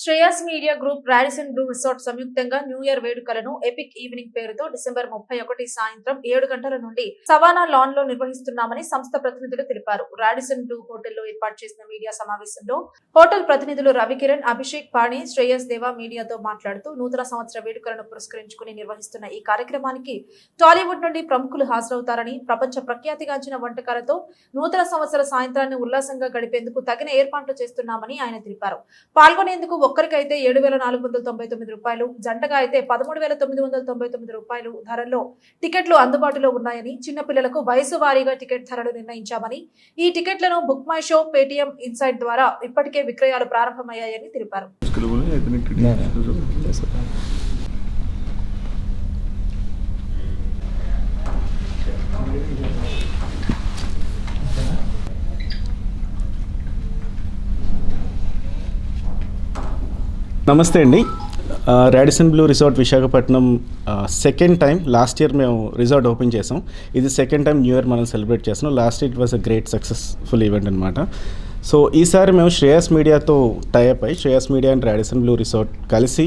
Shreyas media group Radisson Blu resort సంయుక్తంగా new year వేడుకలను epic evening పేరుతో డిసెంబర్ 31 సాయంత్రం 7 గంటల నుండి సవానా లాన్ లో నిర్వహిస్తున్నామని సంస్థ ప్రతినిధులు తెలిపారు. రాడిసన్ బ్లూ హోటల్లో ఏర్పాటు చేసిన మీడియా సమావేశంలో హోటల్ ప్రతినిధులు రవికిరణ్, అభిషేక్ పాణి, శ్రేయస్ దేవా మీడియాతో మాట్లాడుతూ నూతన సంవత్సర వేడుకలను పురస్కరించుకుని నిర్వహిస్తున్న ఈ కార్యక్రమానికి టాలీవుడ్ నుండి ప్రముఖులు హాజరవుతారని, ప్రపంచ ప్రఖ్యాతిగాంచిన వంటకాలతో నూతన సంవత్సర సాయంత్రాన్ని ఉల్లాసంగా గడిపేందుకు తగిన ఏర్పాట్లు చేస్తున్నామని ఆయన తెలిపారు. పాల్గొనేందుకు ఒక్కరికైతే 7,499 రూపాయలు, జంటగా అయితే 13,999 రూపాయలు ధరల్లో టికెట్లు అందుబాటులో ఉన్నాయని, చిన్నపిల్లలకు వయసు వారీగా టికెట్ ధరలు నిర్ణయించామని, ఈ టికెట్లను book my show, Paytm insight ద్వారా ఇప్పటికే విక్రయాలు ప్రారంభమయ్యాయని తెలిపారు. నమస్తే అండి. Radisson Blu resort Visakhapatnam second time. Last year మేము రిసార్ట్ ఓపెన్ చేసాం. ఇది సెకండ్ టైం న్యూ ఇయర్ మనం సెలబ్రేట్ చేస్తున్నాం. Last year it was a great successful event అనమాట. సో ఈసారి మేము శ్రేయస్ మీడియాతో టైఅప్ అయ్యి Shreyas media and Radisson Blu resort కలిసి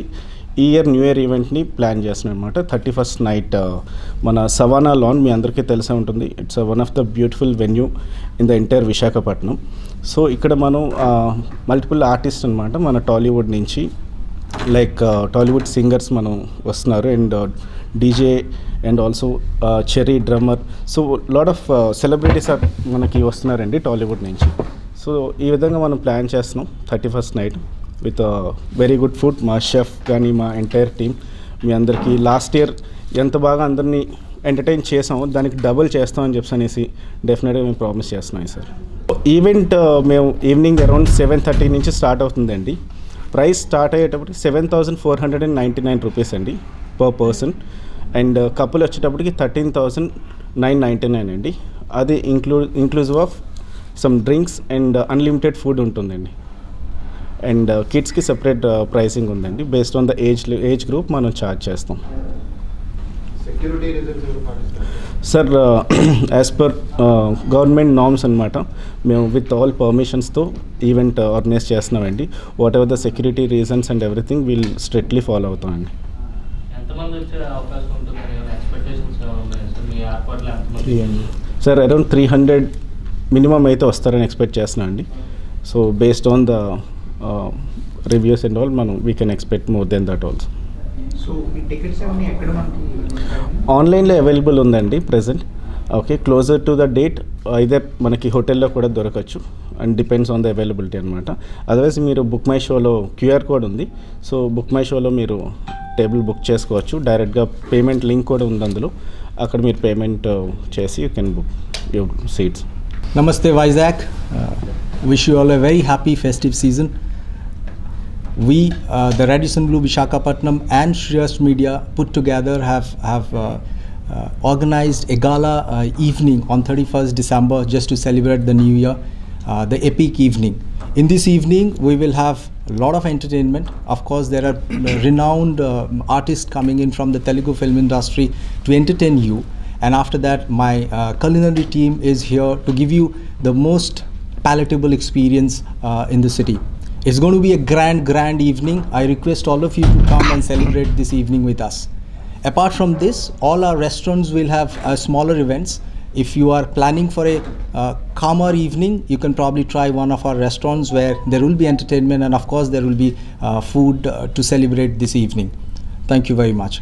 ఈ ఇయర్ న్యూ ఇయర్ ఈవెంట్ని ప్లాన్ చేస్తున్నాం అనమాట. 31st నైట్ మన సవానా లాన్ మీ అందరికీ తెలిసే ఉంటుంది. It's one of the beautiful venue in the entire Visakhapatnam. So ఇక్కడ మనం మల్టిపుల్ ఆర్టిస్ట్ అనమాట, మన టాలీవుడ్ నుంచి లైక్ టాలీవుడ్ సింగర్స్ మనం వస్తున్నారు, and DJ and also cherry drummer. So lot of celebrities మనకి వస్తున్నారండి టాలీవుడ్ నుంచి. సో ఈ విధంగా మనం ప్లాన్ చేస్తున్నాం 31st night with very good food. మా షెఫ్ కానీ మా ఎంటైర్ టీమ్ మీ అందరికీ లాస్ట్ ఇయర్ ఎంత బాగా అందరినీ ఎంటర్టైన్ చేసాము దానికి డబుల్ చేస్తామని చెప్పి డెఫినెట్గా మేము ప్రామిస్ చేస్తున్నాం సార్. ఈవెంట్ మేము ఈవినింగ్ అరౌండ్ 7:30 నుంచి స్టార్ట్ అవుతుందండి. ప్రైస్ స్టార్ట్ అయ్యేటప్పటికి 7,499 రూపీస్ అండి పర్ పర్సన్, అండ్ కపుల్ వచ్చేటప్పటికి 13,999 అండి. అది inclusive of some drinks and unlimited food ఉంటుందండి. అండ్ కిడ్స్కి సెపరేట్ ప్రైసింగ్ ఉందండి. Based on the age group మనం ఛార్జ్ చేస్తాం. Sir as per government norms అనమాట, మేము విత్ ఆల్ పర్మిషన్స్తో ఈవెంట్ ఆర్గనైజ్ చేస్తున్నామండి. Whatever the security reasons and everything we'll strictly follow అవుతామండి. సార్ అరౌండ్ 300 మినిమం అయితే వస్తారని ఎక్స్పెక్ట్ చేస్తున్నాం అండి. So based on the reviews and all మనం we can expect more than that also. ఆన్లైన్లో available ఉందండి present. Okay, closer to the date either మనకి హోటల్లో కూడా దొరకచ్చు, and depends on the availability అనమాట. అదర్వైజ్ మీరు బుక్ మై షోలో QR కోడ్ ఉంది. సో బుక్ మై షోలో మీరు టేబుల్ బుక్ చేసుకోవచ్చు. డైరెక్ట్గా పేమెంట్ లింక్ కూడా ఉంది అందులో. అక్కడ మీరు పేమెంట్ చేసి you can book your seats. Namaste Vizag. Wish you all a very happy festive season. We, the Radisson Blu Visakhapatnam and Shreyas Media put together have organized a gala evening on 31st December just to celebrate the new year, the epic evening. In this evening we will have a lot of entertainment. Of course there are renowned artists coming in from the Telugu film industry to entertain you, and after that my culinary team is here to give you the most palatable experience in the city. It's going to be a grand evening. I request all of you to come and celebrate this evening with us. Apart from this, all our restaurants will have smaller events. If you are planning for a calmer evening, you can probably try one of our restaurants where there will be entertainment, and of course there will be food to celebrate this evening. Thank you very much.